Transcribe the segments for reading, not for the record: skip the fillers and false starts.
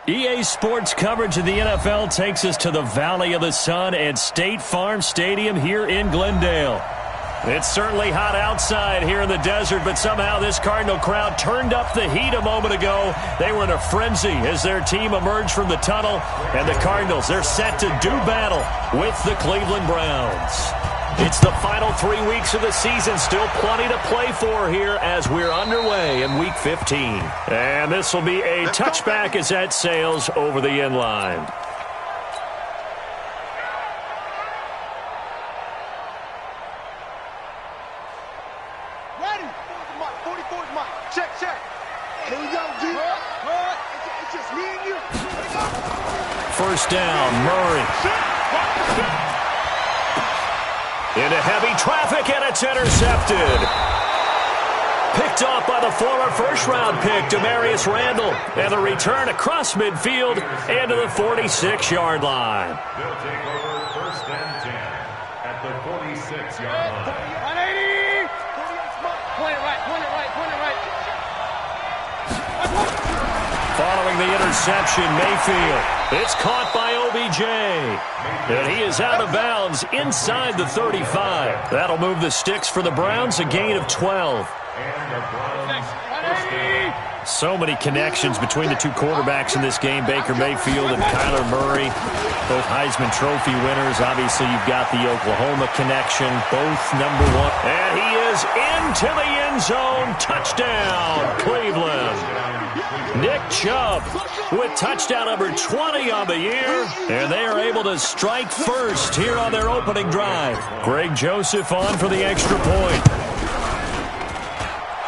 EA Sports coverage of the NFL takes us to the Valley of the Sun at State Farm Stadium here in Glendale. It's certainly hot outside here in the desert, but somehow this Cardinal crowd turned up the heat a moment ago. They were in a frenzy as their team emerged from the tunnel, and the Cardinals, they're set to do battle with the Cleveland Browns. It's the final 3 weeks of the season. Still plenty to play for here as we're underway in Week 15. And this will be a touchback as that sails over the end line. Ready? 44's mine. Check. Here we go, G. It's just me and you. First down, Murray. Into heavy traffic, and it's intercepted. Picked off by the former first-round pick, Demarius Randall. And the return across midfield and to the 46-yard line. They'll take over first and 10 at the 46-yard line. 180! Point it right. Following the interception, Mayfield. It's caught by OBJ. And he is out of bounds inside the 35. That'll move the sticks for the Browns, a gain of 12. So many connections between the two quarterbacks in this game, Baker Mayfield and Kyler Murray. Both Heisman Trophy winners. Obviously, you've got the Oklahoma connection, both number one. And he is into the end zone. Touchdown, Cleveland. Nick Chubb with touchdown number 20 on the year. And they are able to strike first here on their opening drive. Greg Joseph on for the extra point.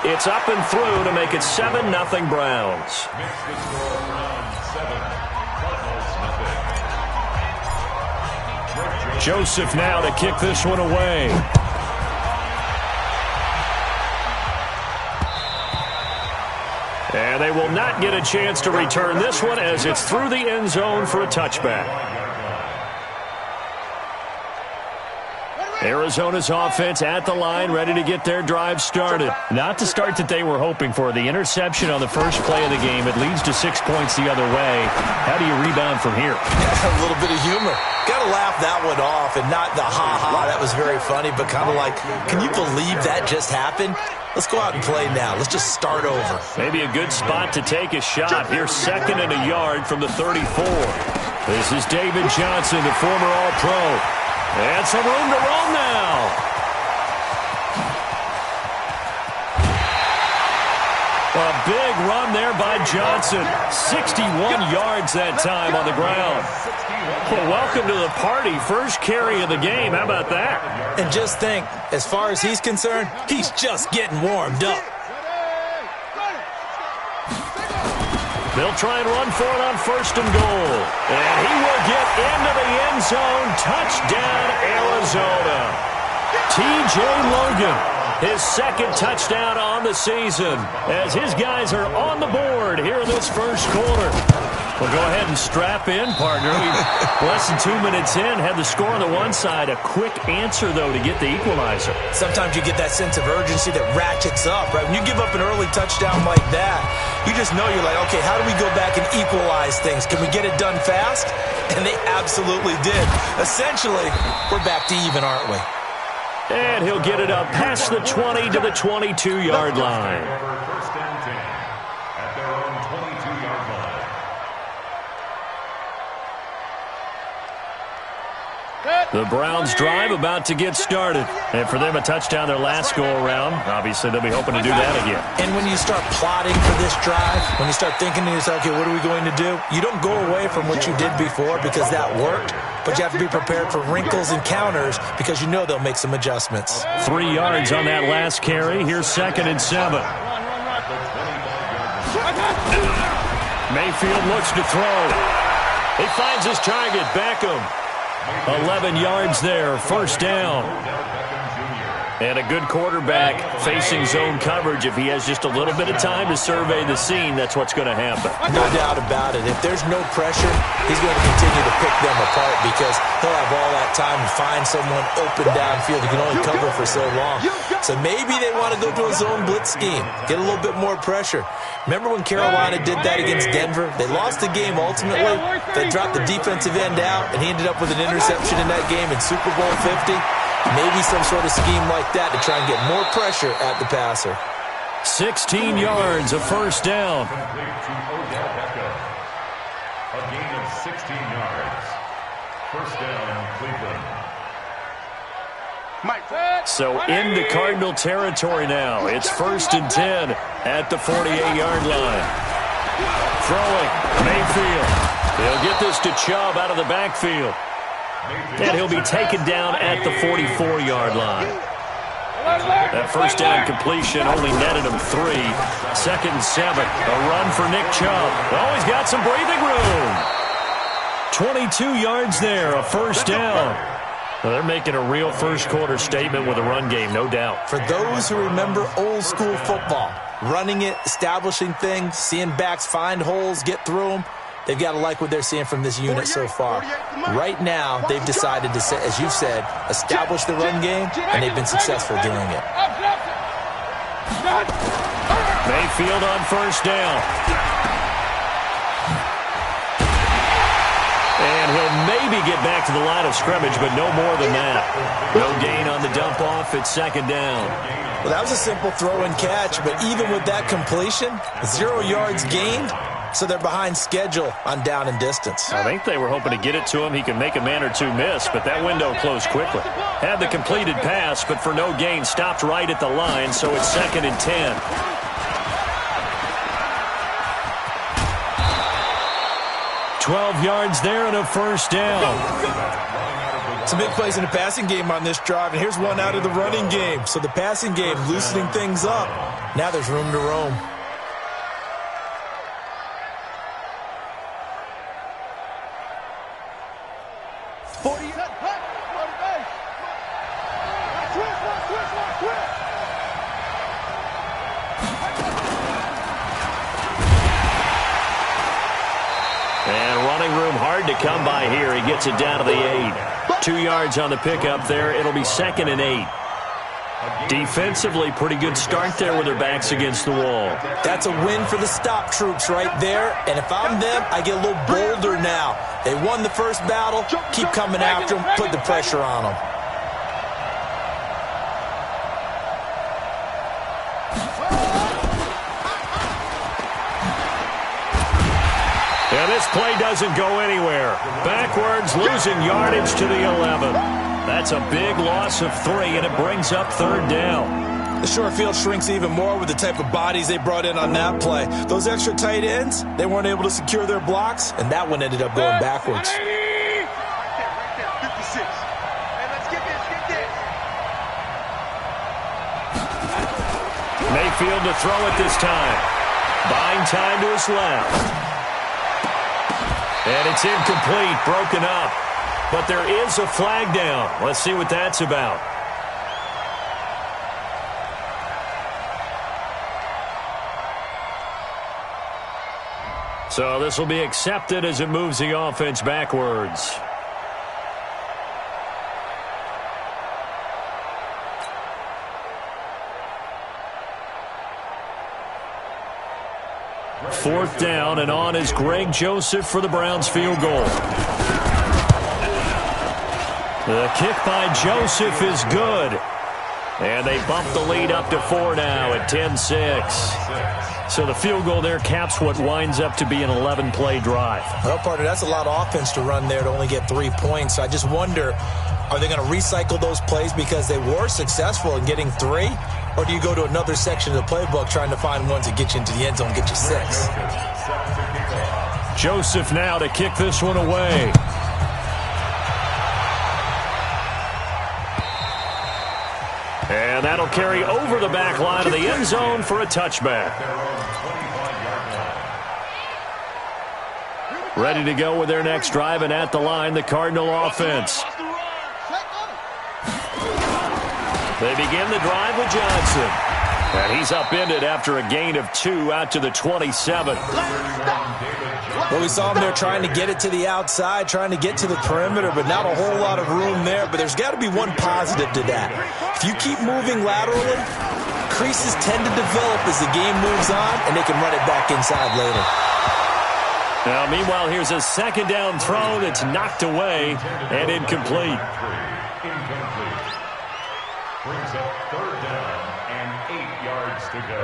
It's up and through to make it 7-0 Browns. Joseph now to kick this one away. And they will not get a chance to return this one as it's through the end zone for a touchback. Arizona's offense at the line, ready to get their drive started. Not the start that they were hoping for. The interception on the first play of the game, it leads to 6 points the other way. How do you rebound from here? A little bit of humor. Got to laugh that one off, and not the ha-ha, that was very funny, but kind of like, can you believe that just happened? Let's go out and play now. Let's just start over. Maybe a good spot to take a shot. Here, 2nd and a yard from the 34. This is David Johnson, the former All-Pro. And some room to roam now. A big run there by Johnson. 61 yards that time on the ground. Well, welcome to the party. First carry of the game. How about that? And just think, as far as he's concerned, he's just getting warmed up. They'll try and run for it on 1st and goal. And he will get into the end zone. Touchdown, Arizona. T.J. Logan, his 2nd touchdown on the season, as his guys are on the board here in this first quarter. Well, go ahead and strap in, partner. Less than 2 minutes in, had the score on the one side. A quick answer, though, to get the equalizer. Sometimes you get that sense of urgency that ratchets up, right? When you give up an early touchdown like that, you just know you're like, okay, how do we go back and equalize things? Can we get it done fast? And they absolutely did. Essentially, we're back to even, aren't we? And he'll get it up past the 20 to the 22-yard line. First and 10 at their own 22-yard line. The Browns drive about to get started. And for them, a touchdown their last go-around. Obviously, they'll be hoping to do that again. And when you start plotting for this drive, when you start thinking to yourself, okay, what are we going to do? You don't go away from what you did before because that worked. But you have to be prepared for wrinkles and counters because you know they'll make some adjustments. 3 yards on that last carry. Here's 2nd and 7. Mayfield looks to throw. He finds his target, Beckham. 11 yards there, first down. And a good quarterback facing zone coverage. If he has just a little bit of time to survey the scene, that's what's going to happen. No doubt about it. If there's no pressure, he's going to continue to pick them apart because he'll have all that time to find someone open downfield. He can only cover for so long. So maybe they want to go to a zone blitz scheme, get a little bit more pressure. Remember when Carolina did that against Denver? They lost the game ultimately. They dropped the defensive end out, and he ended up with an interception in that game in Super Bowl 50. Maybe some sort of scheme like that to try and get more pressure at the passer. 16 yards, a first down. A gain of 16 yards. First down, Cleveland. So into Cardinal territory now. It's 1st and 10 at the 48-yard line. Throwing, Mayfield. He'll get this to Chubb out of the backfield. And he'll be taken down at the 44-yard line. That first down completion only netted him 3. 2nd and 7. A run for Nick Chubb. Oh, he's got some breathing room. 22 yards there, a first down. Well, they're making a real first-quarter statement with a run game, no doubt. For those who remember old-school football, running it, establishing things, seeing backs find holes, get through them, they've got to like what they're seeing from this unit so far. Right now, they've decided to, as you've said, establish the run game, and they've been successful doing it. Mayfield on first down. And he'll maybe get back to the line of scrimmage, but no more than that. No gain on the dump-off. It's 2nd down. Well, that was a simple throw and catch, but even with that completion, 0 yards gained. So they're behind schedule on down and distance. I think they were hoping to get it to him. He can make a man or two miss, but that window closed quickly. Had the completed pass, but for no gain, stopped right at the line, so it's 2nd and 10. $12 yards there and a first down. Some big plays in the passing game on this drive, and here's one out of the running game. So the passing game loosening things up. Now there's room to roam. And running room hard to come by here. He gets it down to the 8. 2 yards on the pickup there. It'll be 2nd and 8. Defensively, pretty good start there with their backs against the wall. That's a win for the stop troops right there. And if I'm them, I get a little bolder now. They won the first battle. Keep coming after them. Put the pressure on them. And this play doesn't go anywhere. Backwards, losing yardage to the 11. That's a big loss of 3, and it brings up 3rd down. The short field shrinks even more with the type of bodies they brought in on that play. Those extra tight ends, they weren't able to secure their blocks, and that one ended up going backwards. Mayfield to throw it this time. Buying time to his left. And it's incomplete, broken up. But there is a flag down. Let's see what that's about. So this will be accepted as it moves the offense backwards. Fourth down, and on is Greg Joseph for the Browns field goal. The kick by Joseph is good. And they bump the lead up to 4 now at 10-6. So the field goal there caps what winds up to be an 11-play drive. Well, partner, that's a lot of offense to run there to only get 3 points. I just wonder, are they going to recycle those plays because they were successful in getting 3? Or do you go to another section of the playbook trying to find ones that get you into the end zone, get you 6? Joseph now to kick this one away. And that'll carry over the back line of the end zone for a touchback. Ready to go with their next drive, and at the line, the Cardinal offense. They begin the drive with Johnson. And he's upended after a gain of 2 out to the 27. Well, we saw him there trying to get it to the outside, trying to get to the perimeter, but not a whole lot of room there. But there's got to be one positive to that. If you keep moving laterally, creases tend to develop as the game moves on, and they can run it back inside later. Now, meanwhile, here's a second down throw that's knocked away and incomplete. Incomplete. Brings up third down and 8 yards to go.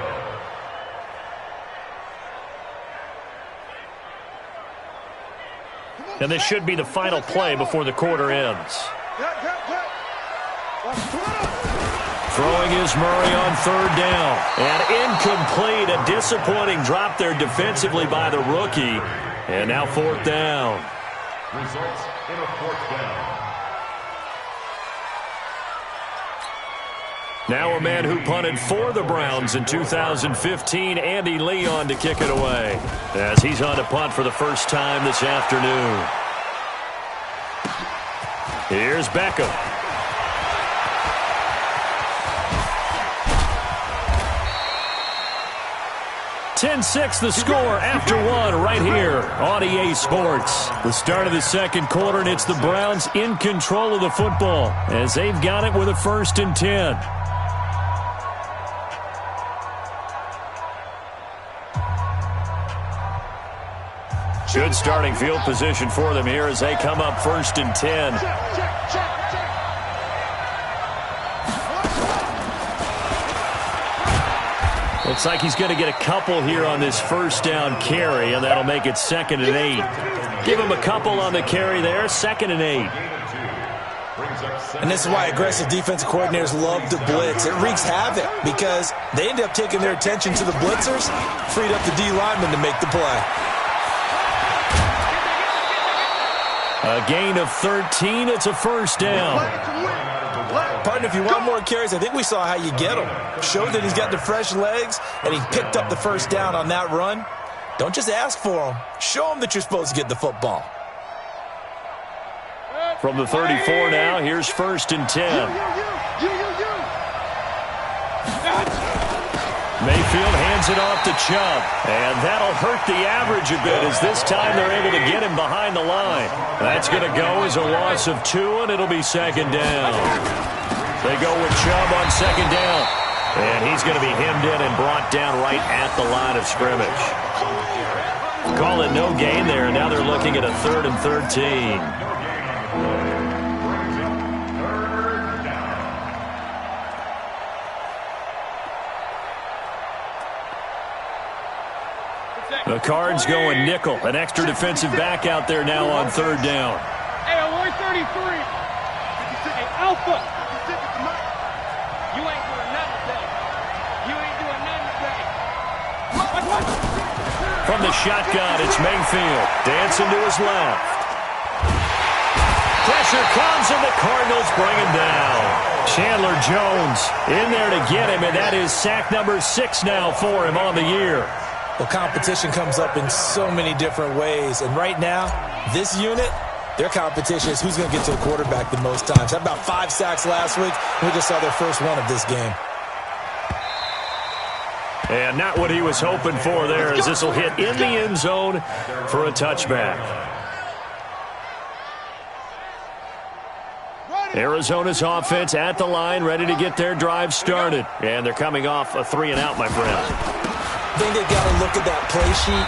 And this should be the final play before the quarter ends. Throwing is Murray on third down. And incomplete. A disappointing drop there defensively by the rookie. And now fourth down. Results in a fourth down. Now a man who punted for the Browns in 2015, Andy Leon, to kick it away, as he's on to punt for the first time this afternoon. Here's Beckham. "10-6 the score after one right here on EA Sports. The start of the second quarter, and it's the Browns in control of the football as they've got it with a 1st and 10. Good starting field position for them here as they come up 1st and 10. Looks like he's going to get a couple here on this first down carry, and that'll make it 2nd and 8. Give him a couple on the carry there, 2nd and 8. And this is why aggressive defensive coordinators love to blitz. It wreaks havoc because they end up taking their attention to the blitzers, freed up the D lineman to make the play. A gain of 13. It's a first down. Partner, if you want more carries, I think we saw how you get them. Showed that he's got the fresh legs, and he picked up the first down on that run. Don't just ask for them. Show them that you're supposed to get the football. From the 34 now, here's 1st and 10. Mayfield hands it off to Chubb, and that'll hurt the average a bit as this time they're able to get him behind the line. That's going to go as a loss of 2, and it'll be 2nd down. They go with Chubb on 2nd down, and he's going to be hemmed in and brought down right at the line of scrimmage. Call it no gain there, and now they're looking at a 3rd and 13. The Cards going nickel. An extra defensive back out there now on 3rd down. Hey, 133. Hey, Alpha. You ain't doing nothing today. You ain't doing nothing today. From the shotgun, it's Mayfield. Dancing to his left. Pressure comes, and the Cardinals bring him down. Chandler Jones in there to get him, and that is sack number 6 now for him on the year. Well, competition comes up in so many different ways. And right now, this unit, their competition is who's going to get to the quarterback the most times. Had about 5 sacks last week. We just saw their first one of this game. And not what he was hoping for there, as this will hit in the end zone for a touchback. Arizona's offense at the line, ready to get their drive started. And they're coming off a 3-and-out, my friend. I think they've got to look at that play sheet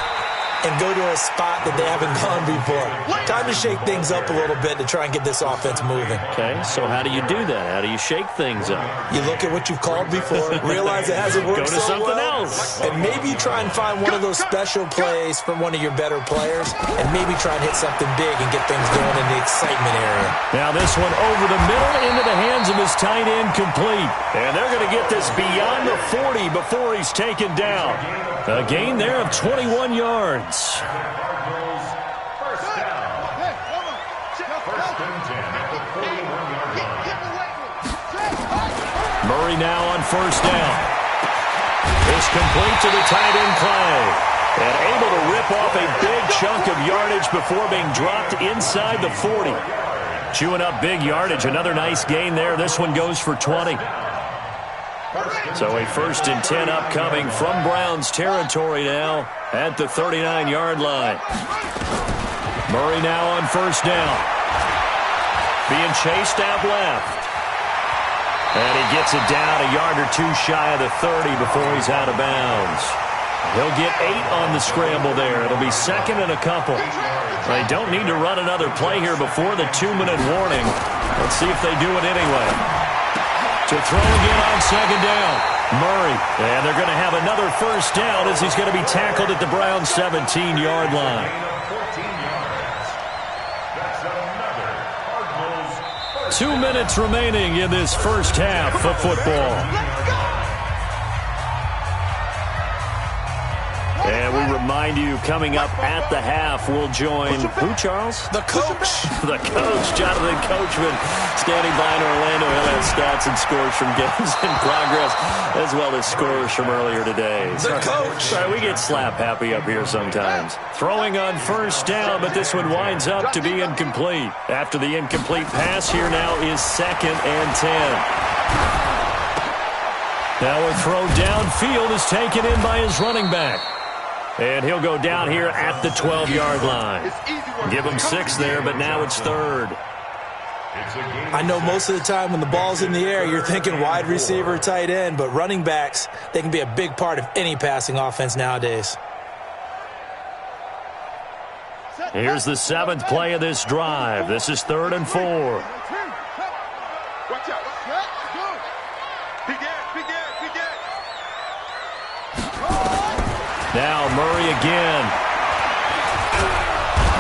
and go to a spot that they haven't gone before. Time to shake things up a little bit to try and get this offense moving. Okay, so how do you do that? How do you shake things up? You look at what you've called before, realize it hasn't worked Go to something else. And maybe you try and find one of those special plays from one of your better players, and maybe try and hit something big and get things going in the excitement area. Now this one over the middle into the hands of his tight end, complete. And they're going to get this beyond the 40 before he's taken down. A gain there of 21 yards. Murray now on 1st down. It's complete to the tight end Clay. And able to rip off a big chunk of yardage before being dropped inside the 40. Chewing up big yardage. Another nice gain there. This one goes for 20. So a 1st and 10 upcoming from Browns territory now at the 39-yard line. Murray now on 1st down. Being chased out left. And he gets it down a yard or 2 shy of the 30 before he's out of bounds. He'll get 8 on the scramble there. It'll be 2nd and a couple. They don't need to run another play here before the 2-minute warning. Let's see if they do it anyway. To throw again on 2nd down. Murray. And they're going to have another 1st down as he's going to be tackled at the Browns' 17-yard line. 2 minutes remaining in this first half of football. And we remind you, coming up at the half, we'll join who, Charles? The coach. The coach, Jonathan Coachman, standing by in Orlando. He'll have stats and scores from games in progress, as well as scores from earlier today. The coach. Sorry, we get slap happy up here sometimes. Throwing on 1st down, but this one winds up to be incomplete. After the incomplete pass, here now is 2nd and 10. Now a throw downfield is taken in by his running back. And he'll go down here at the 12-yard line. Give him 6 there, but now it's 3rd. I know most of the time when the ball's in the air, you're thinking wide receiver, tight end, but running backs, they can be a big part of any passing offense nowadays. Here's the 7th play of this drive. This is 3rd and 4. Watch out. Now Murray again.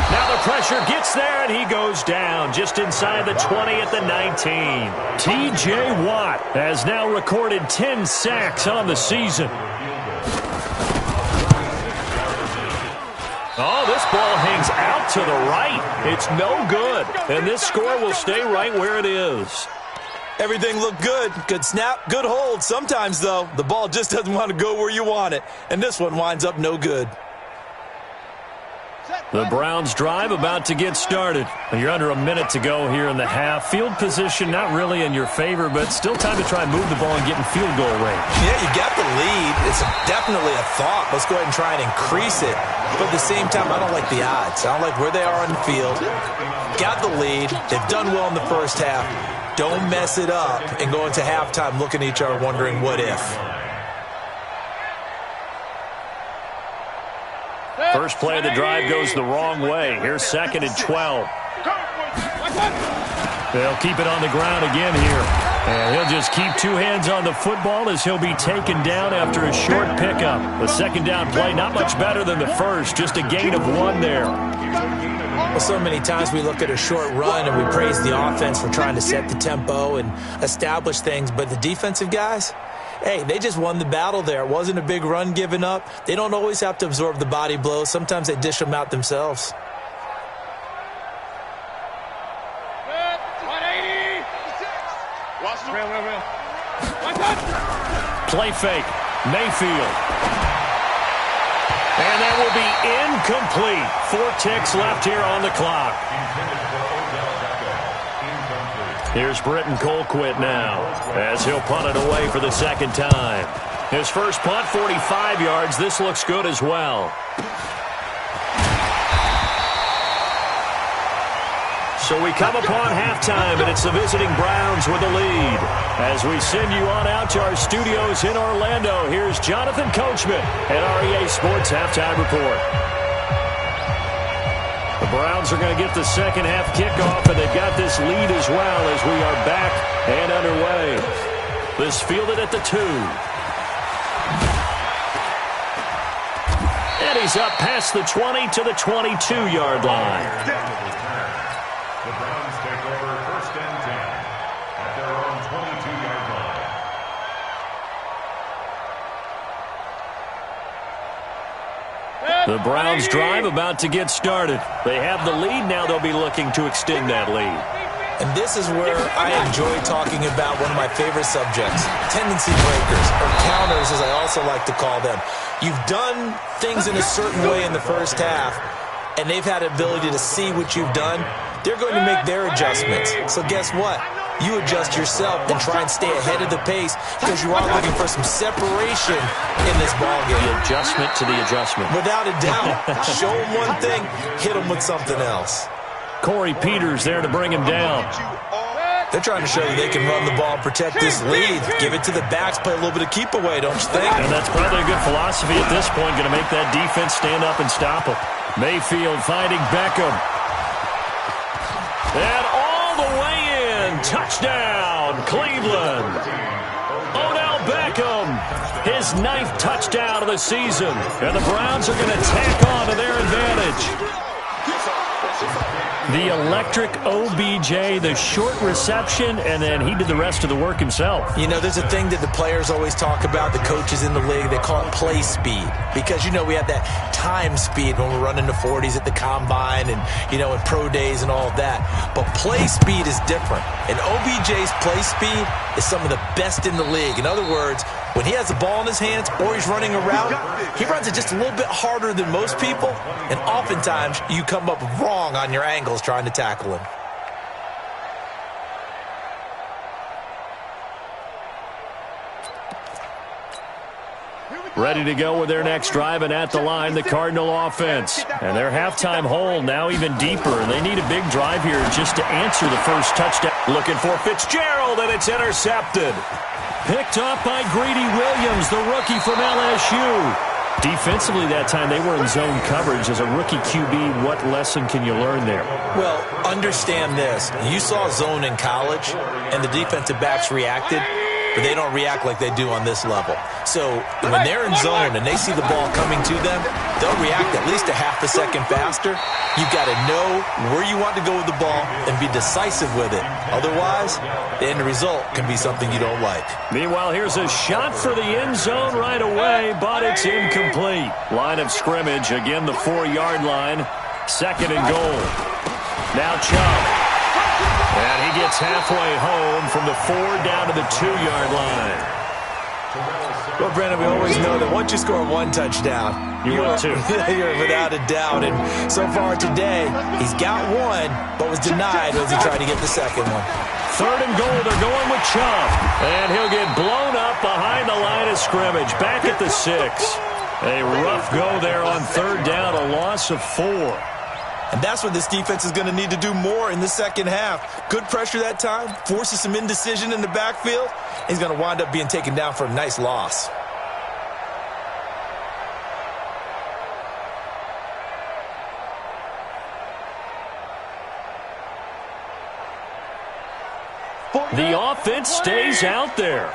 Now the pressure gets there, and he goes down just inside the 20 at the 19. T.J. Watt has now recorded 10 sacks on the season. Oh, this ball hangs out to the right. It's no good, and this score will stay right where it is. Everything looked good. Good snap, good hold. Sometimes, though, the ball just doesn't want to go where you want it. And this one winds up no good. The Browns drive about to get started. You're under a minute to go here in the half. Field position not really in your favor, but still time to try and move the ball and get in field goal range. Yeah, you got the lead. It's definitely a thought. Let's go ahead and try and increase it. But at the same time, I don't like the odds. I don't like where they are on the field. Got the lead. They've done well in the first half. Don't mess it up and go into halftime looking at each other wondering what if. First play of the drive goes the wrong way. Here's 2nd and 12. They'll keep it on the ground again here. And he'll just keep 2 hands on the football as he'll be taken down after a short pickup. The 2nd down play not much better than the first. Just a gain of 1 there. Well, so many times we look at a short run and we praise the offense for trying to set the tempo and establish things. But the defensive guys, hey, they just won the battle there. It wasn't a big run given up. They don't always have to absorb the body blows. Sometimes they dish them out themselves. 180. Play fake. Mayfield. And that will be incomplete. 4 ticks left here on the clock. Here's Britton Colquitt now as he'll punt it away for the 2nd time. His first punt, 45 yards. This looks good as well. So we come upon halftime, and it's the visiting Browns with the lead. As we send you on out to our studios in Orlando, here's Jonathan Coachman at REA Sports Halftime Report. The Browns are going to get the 2nd half kickoff, and they've got this lead as well as we are back and underway. This fielded at the 2. And he's up past the 20 to the 22-yard line. The Browns take over 1st and 10 at their own 22-yard line. The Browns drive about to get started. They have the lead. Now they'll be looking to extend that lead. And this is where I enjoy talking about one of my favorite subjects, tendency breakers, or counters as I also like to call them. You've done things in a certain way in the first half, and they've had the ability to see what you've done. They're going to make their adjustments. So guess what? you adjust yourself and try and stay ahead of the pace because you are looking for some separation in this ballgame. The adjustment to the adjustment. Without a doubt. Show them one thing, hit them with something else. Corey Peters there to bring him down. They're trying to show that they can run the ball and protect this lead. Give it to the backs, play a little bit of keep away, don't you think? And that's probably a good philosophy at this point, going to make that defense stand up and stop them. Mayfield finding Beckham. And all the way in. Touchdown, Cleveland. Odell Beckham, his 9th touchdown of the season. And the Browns are going to tack on to their advantage. The electric OBJ, the short reception, and then he did the rest of the work himself. You know, there's a thing that the players always talk about, the coaches in the league, they call it play speed. Because, you know, we have that time speed when we're running the 40s at the combine and, you know, in pro days and all of that. But play speed is different. And OBJ's play speed is some of the best in the league. In other words, when he has the ball in his hands or he's running a route, he runs it just a little bit harder than most people. And oftentimes, you come up wrong on your angles trying to tackle him. Ready to go with their next drive, and at the line, the Cardinal offense. And their halftime hole now even deeper. They need a big drive here just to answer the first touchdown. Looking for Fitzgerald, and it's intercepted. Picked up by Greedy Williams, the rookie from LSU. Defensively that time, they were in zone coverage. As a rookie QB, what lesson can you learn there? Well, understand this. You saw zone in college, and the defensive backs reacted, but they don't react like they do on this level. So when they're in zone and they see the ball coming to them, they'll react at least a half a second faster. You've got to know where you want to go with the ball and be decisive with it. Otherwise, the end result can be something you don't like. Meanwhile, here's a shot for the end zone right away, but it's incomplete. Line of scrimmage, again the 4-yard line. 2nd and goal. Now Chubb. And he gets halfway home from the 4 down to the 2-yard line. Well, Brandon, we always know that once you score one touchdown, you're without a doubt. And so far today, he's got one, but was denied as he tried to get the second one. 3rd and goal, they're going with Chubb. And he'll get blown up behind the line of scrimmage. Back at the 6. A rough go there on 3rd down, a loss of 4. And that's what this defense is going to need to do more in the second half. Good pressure that time, forces some indecision in the backfield. He's going to wind up being taken down for a nice loss. The offense stays out there.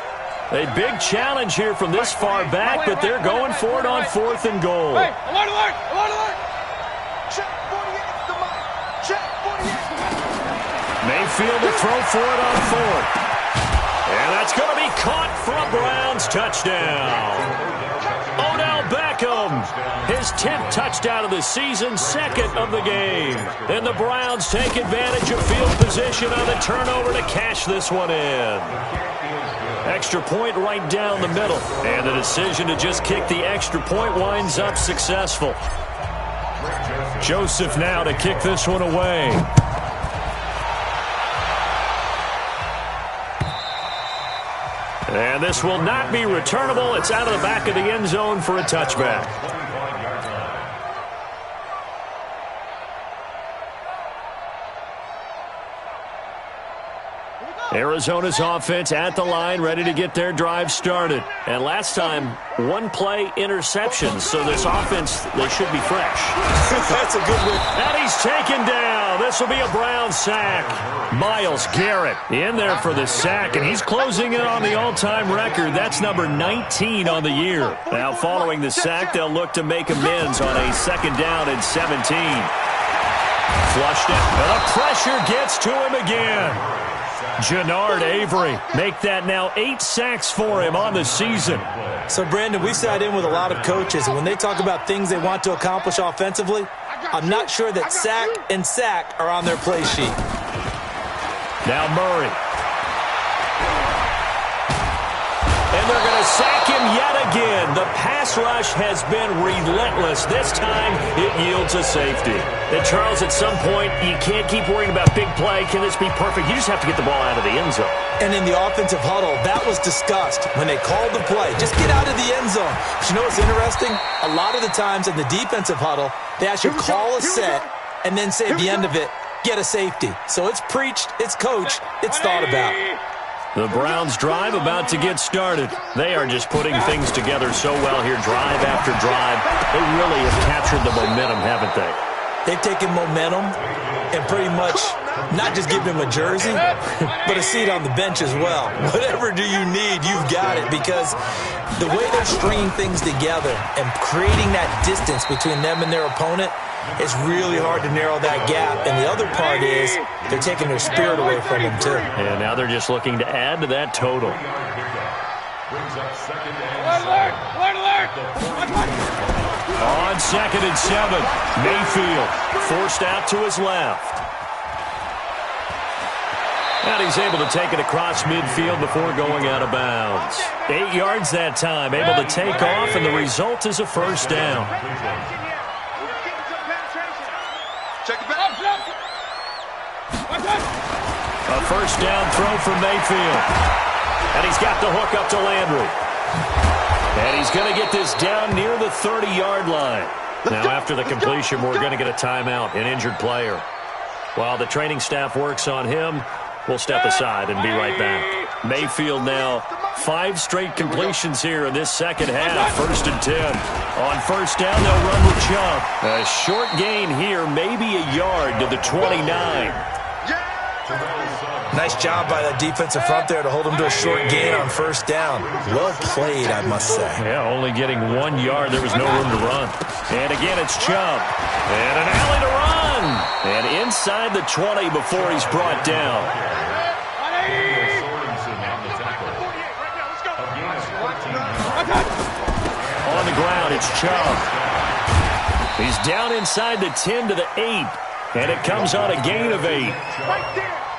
A big challenge here from this far back, but they're going for it on 4th and goal. Hey, alert, alert, alert, alert. Check 48, the mic. Check 48. Mayfield to throw for it on 4th. And that's going to be caught for a Browns touchdown. Odell Beckham, his 10th touchdown of the season, 2nd of the game. And the Browns take advantage of field position on the turnover to cash this one in. Extra point right down the middle. And the decision to just kick the extra point winds up successful. Joseph now to kick this one away. And this will not be returnable. It's out of the back of the end zone for a touchback. Arizona's offense at the line, ready to get their drive started. And last time, 1-play interception. So this offense, they should be fresh. That's a good one. And he's taken down. This will be a Brown sack. Myles Garrett in there for the sack, and he's closing in on the all-time record. That's number 19 on the year. Now, following the sack, they'll look to make amends on a 2nd down and 17. Flushed it, and the pressure gets to him again. Jannard Avery make that now 8 sacks for him on the season. So, Brandon, we sat in with a lot of coaches, and when they talk about things they want to accomplish offensively, I'm not sure that sack and sack are on their play sheet. Now Murray. And they're going to sack him yet again. The pass rush has been relentless. This time, it yields a safety. And Charles, at some point, you can't keep worrying about big play. Can this be perfect? You just have to get the ball out of the end zone. And in the offensive huddle, that was discussed when they called the play. Just get out of the end zone. But you know what's interesting? A lot of the times in the defensive huddle, they actually call a set and then say at the end of it, get a safety. So it's preached, it's coached, it's thought about. The Browns' drive about to get started. They are just putting things together so well here, drive after drive. They really have captured the momentum, haven't they? They've taken momentum and pretty much not just give him a jersey, but a seat on the bench as well. Whatever do you need, you've got it, because the way they're stringing things together and creating that distance between them and their opponent, it's really hard to narrow that gap. And the other part is they're taking their spirit away from them, too. And now they're just looking to add to that total. On 2nd and 7, Mayfield forced out to his left. And he's able to take it across midfield before going out of bounds. 8 yards that time, able to take off, and the result is a first down. A first down throw for Mayfield. And he's got the hook up to Landry. And he's going to get this down near the 30-yard line. Now, after the completion, we're going to get a timeout, an injured player. While the training staff works on him, we'll step aside and be right back. Mayfield now 5 straight completions here in this second half. 1st and 10. On first down, they'll run with Chubb. A short gain here, maybe a yard to the 29. Nice job by that defensive front there to hold him to a short gain on first down. Well played, I must say. Yeah, only getting 1 yard. There was no room to run. And again, it's Chubb. And an alley to run. And inside the 20 before he's brought down. On the ground, it's Chubb. He's down inside the 10 to the 8. And it comes on a gain of 8.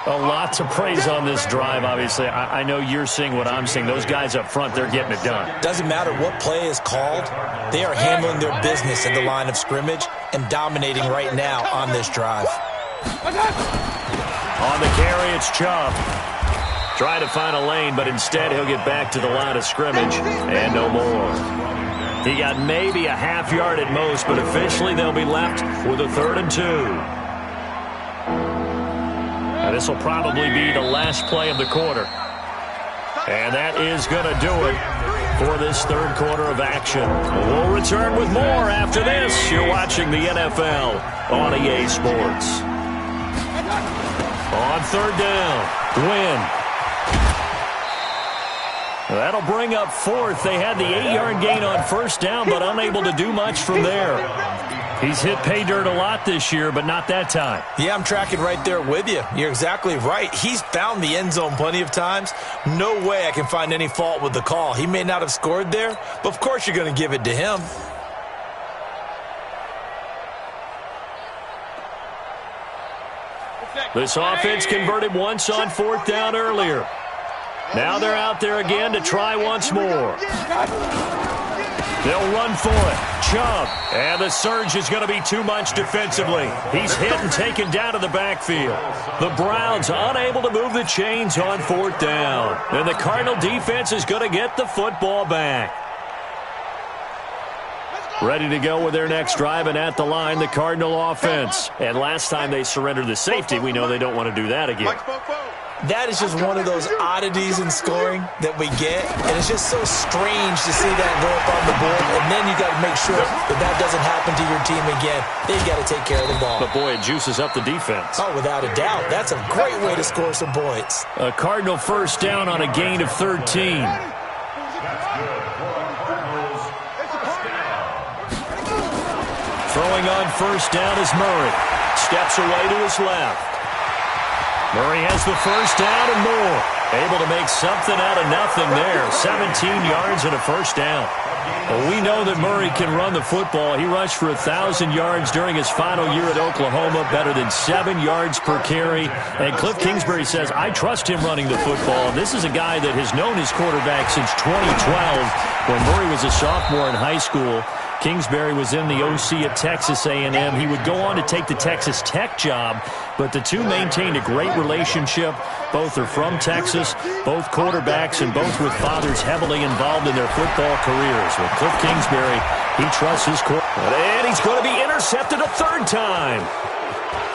A lot to praise on this drive, obviously. I know you're seeing what I'm seeing. Those guys up front, they're getting it done. Doesn't matter what play is called. They are handling their business at the line of scrimmage and dominating right now on this drive. On the carry, it's Chubb. Trying to find a lane, but instead he'll get back to the line of scrimmage and no more. He got maybe a half yard at most, but officially they'll be left with a 3rd and 2. This will probably be the last play of the quarter. And that is going to do it for this 3rd quarter of action. We'll return with more after this. You're watching the NFL on EA Sports. On 3rd down, Wynn. That'll bring up 4th. They had the 8-yard gain on first down, but unable to do much from there. He's hit pay dirt a lot this year, but not that time. Yeah, I'm tracking right there with you. You're exactly right. He's found the end zone plenty of times. No way I can find any fault with the call. He may not have scored there, but of course you're going to give it to him. This offense converted once on 4th down earlier. Now they're out there again to try once more. They'll run for it. Chubb. And the surge is going to be too much defensively. He's hit and taken down to the backfield. The Browns unable to move the chains on 4th down. And the Cardinal defense is going to get the football back. Ready to go with their next drive, and at the line, the Cardinal offense. And last time they surrendered the safety, we know they don't want to do that again. That is just one of those oddities in scoring that we get, and it's just so strange to see that go up on the board, and then you got to make sure that that doesn't happen to your team again. Then you got to take care of the ball. But boy, it juices up the defense. Oh, without a doubt. That's a great way to score some points. A Cardinal first down on a gain of 13. Throwing on first down is Murray. Steps away to his left. Murray has the first down and more. Able to make something out of nothing there. 17 yards and a first down. Well, we know that Murray can run the football. He rushed for 1,000 yards during his final year at Oklahoma, better than 7 yards per carry. And Cliff Kingsbury says, I trust him running the football. This is a guy that has known his quarterback since 2012 when Murray was a sophomore in high school. Kingsbury was in the OC at Texas A&M. He would go on to take the Texas Tech job, but the two maintained a great relationship. Both are from Texas, both quarterbacks, and both with fathers heavily involved in their football careers. With Cliff Kingsbury, he trusts his quarterback. And he's going to be intercepted a third time.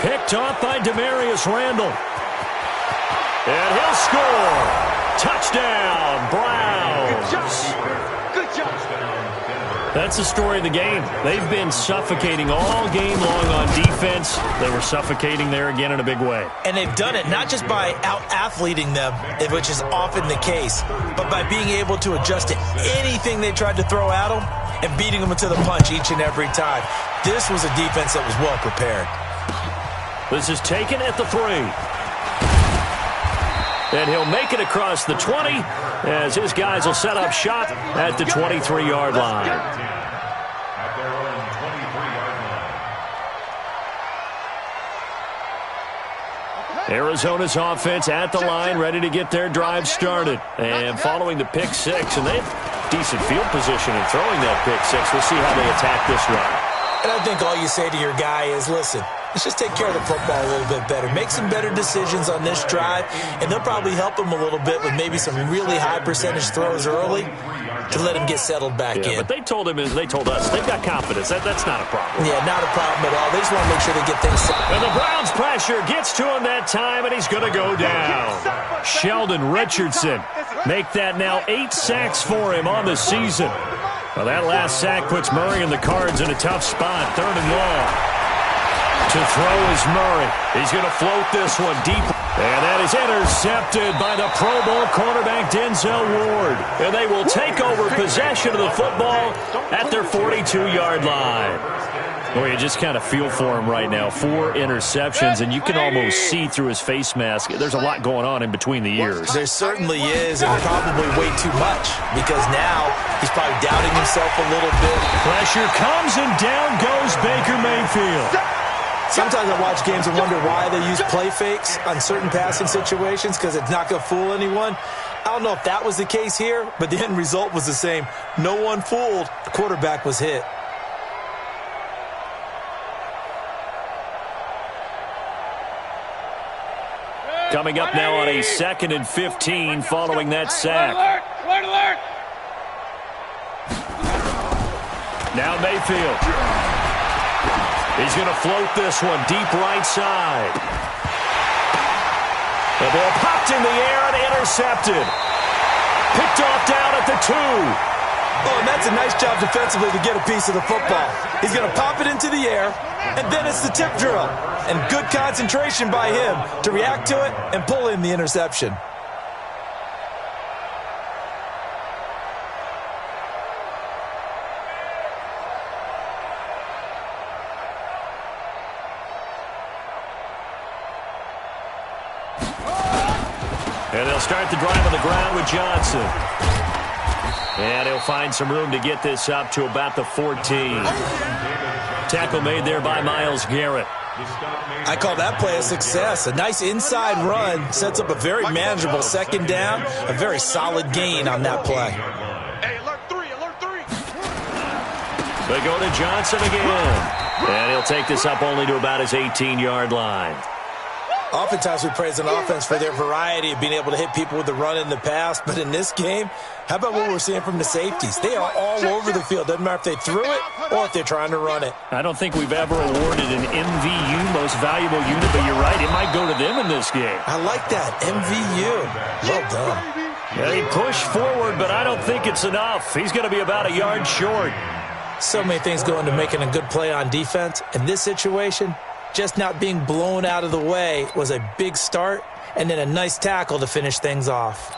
Picked off by Demarius Randall. And he'll score. Touchdown, Browns. Good job. That's the story of the game. They've been suffocating all game long on defense. They were suffocating there again in a big way. And they've done it not just by out-athleting them, which is often the case, but by being able to adjust to anything they tried to throw at them and beating them to the punch each and every time. This was a defense that was well prepared. This is taken at the 3. And he'll make it across the 20 as his guys will set up shop at the 23-yard line. At their own 23-yard line. Arizona's offense at the line, ready to get their drive started. And following the pick 6, and they have decent field position in throwing that pick 6. We'll see how they attack this run. And I think all you say to your guy is, listen, let's just take care of the football a little bit better. Make some better decisions on this drive, and they'll probably help him a little bit with maybe some really high percentage throws early to let him get settled back in. But they told us they've got confidence. That's not a problem. Yeah, not a problem at all. They just want to make sure they get things set. And the Browns pressure gets to him that time, and he's going to go down. Sheldon Richardson make that now 8 sacks for him on the season. Well, that last sack puts Murray and the Cards in a tough spot, 3rd and long. To throw is Murray. He's going to float this one deep. And that is intercepted by the Pro Bowl cornerback Denzel Ward. And they will take over possession of the football at their 42-yard line. Boy, you just kind of feel for him right now. 4 interceptions, and you can almost see through his face mask. There's a lot going on in between the ears. There certainly is, and probably way too much, because now he's probably doubting himself a little bit. Pressure comes, and down goes Baker Mayfield. Sometimes I watch games and wonder why they use play fakes on certain passing situations because it's not going to fool anyone. I don't know if that was the case here, but the end result was the same. No one fooled. The quarterback was hit. Coming up now on a 2nd and 15 following that sack. Alert, alert. Now Mayfield. He's going to float this one deep right side. The ball popped in the air and intercepted. Picked off down at the 2. Oh, and that's a nice job defensively to get a piece of the football. He's going to pop it into the air, and then it's the tip drill. And good concentration by him to react to it and pull in the interception. And they'll start the drive on the ground with Johnson. And he'll find some room to get this up to about the 14. Tackle made there by Myles Garrett. I call that play a success. A nice inside run sets up a very manageable 2nd down. A very solid gain on that play. Hey, alert 3. They go to Johnson again. And he'll take this up only to about his 18-yard line. Oftentimes we praise an offense for their variety of being able to hit people with the run in the past. But in this game, how about what we're seeing from the safeties? They are all over the field. Doesn't matter if they threw it or if they're trying to run it. I don't think we've ever awarded an MVU, most valuable unit, but you're right. It might go to them in this game. I like that. MVU. Well done. Yeah, he pushed forward, but I don't think it's enough. He's going to be about a yard short. So many things go into making a good play on defense. In this situation, just not being blown out of the way was a big start, and then a nice tackle to finish things off.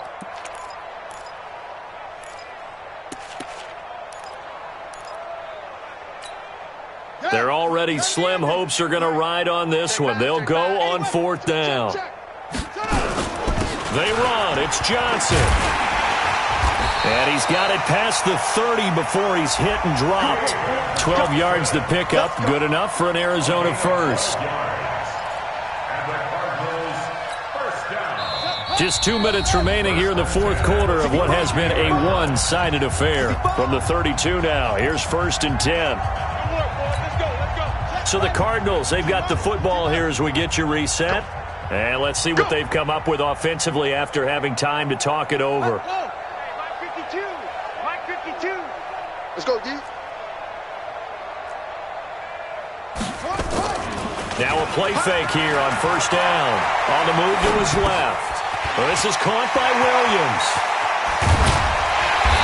Their already slim hopes are going to ride on this one. They'll go on 4th down. They run. It's Johnson. And he's got it past the 30 before he's hit and dropped. 12 yards to pick up. Good enough for an Arizona first. Just 2 minutes remaining here in the fourth quarter of what has been a one-sided affair. From the 32 now, here's 1st and 10. So the Cardinals, they've got the football here as we get you reset. And let's see what they've come up with offensively after having time to talk it over. Mike 52. Mike 52. Let's go, D. Now a play fake here on 1st down. On the move to his left. Well, this is caught by Williams.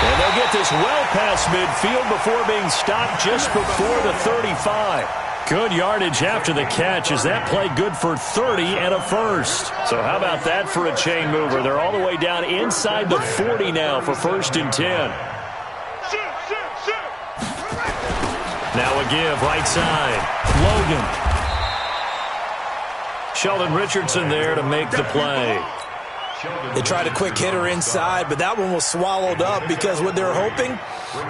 And they'll get this well past midfield before being stopped just before the 35. Good yardage after the catch. Is that play good for 30 and a first? So how about that for a chain mover? They're all the way down inside the 40 now for 1st and 10. Now a give right side. Logan. Sheldon Richardson there to make the play. They tried a quick hitter inside, but that one was swallowed up because what they're hoping,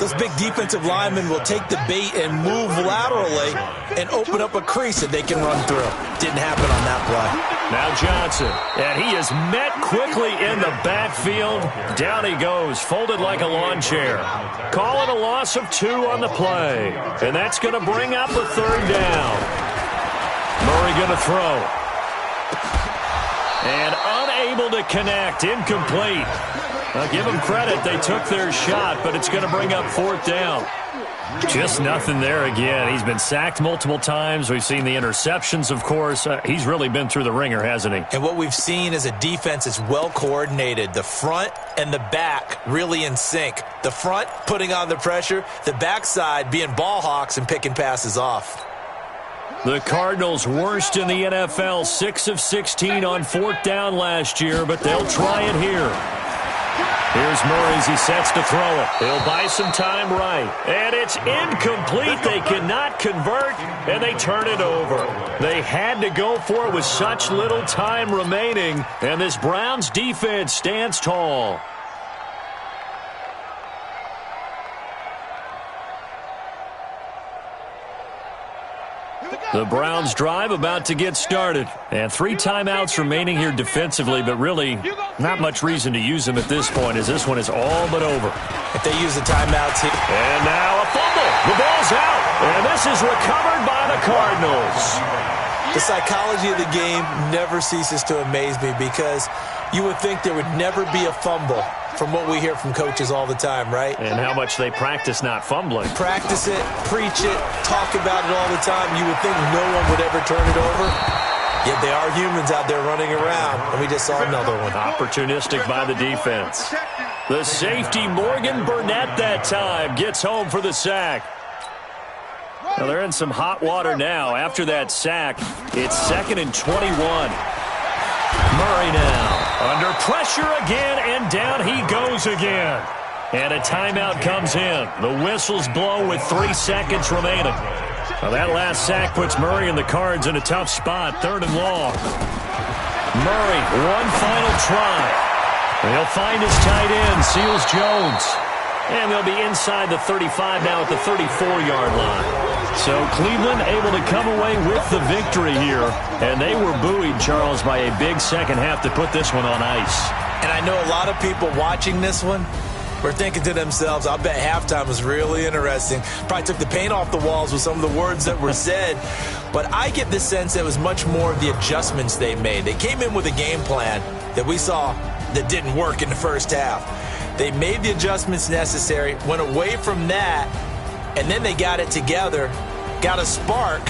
those big defensive linemen will take the bait and move laterally and open up a crease that they can run through. Didn't happen on that play. Now Johnson, and he is met quickly in the backfield. Down he goes, folded like a lawn chair. Calling a loss of 2 on the play, and that's going to bring up a 3rd down. Murray going to throw. And unable to connect, incomplete. I'll give them credit, they took their shot, but it's going to bring up 4th down. Just nothing there again. He's been sacked multiple times. We've seen the interceptions, of course. He's really been through the ringer, hasn't he? And what we've seen is a defense that's well coordinated. The front and the back really in sync. The front putting on the pressure, the backside being ball hawks and picking passes off. The Cardinals worst in the NFL, 6 of 16 on 4th down last year, but they'll try it here. Here's Murray as he sets to throw it. He'll buy some time right. And it's incomplete. They cannot convert, and they turn it over. They had to go for it with such little time remaining, and this Browns defense stands tall. The Browns drive about to get started. And 3 timeouts remaining here defensively, but really not much reason to use them at this point as this one is all but over. If they use the timeouts here. And now a fumble. The ball's out. And this is recovered by the Cardinals. The psychology of the game never ceases to amaze me because you would think there would never be a fumble from what we hear from coaches all the time, right? And how much they practice not fumbling. Practice it, preach it, talk about it all the time. You would think no one would ever turn it over. Yet they are humans out there running around, and we just saw another one. Opportunistic by the defense. The safety, Morgan Burnett, that time gets home for the sack. Well, they're in some hot water now. After that sack, it's 2nd and 21. Murray now under pressure again, and down he goes again. And a timeout comes in. The whistles blow with 3 seconds remaining. Well, that last sack puts Murray and the Cards in a tough spot, 3rd and long. Murray, one final try. He'll find his tight end, Seals Jones. And they'll be inside the 35 now at the 34-yard line. So Cleveland able to come away with the victory here. And they were buoyed, Charles, by a big second half to put this one on ice. And I know a lot of people watching this one were thinking to themselves, I bet halftime was really interesting. Probably took the paint off the walls with some of the words that were said. But I get the sense that it was much more of the adjustments they made. They came in with a game plan that we saw that didn't work in the first half. They made the adjustments necessary, went away from that, and then they got it together, got a spark,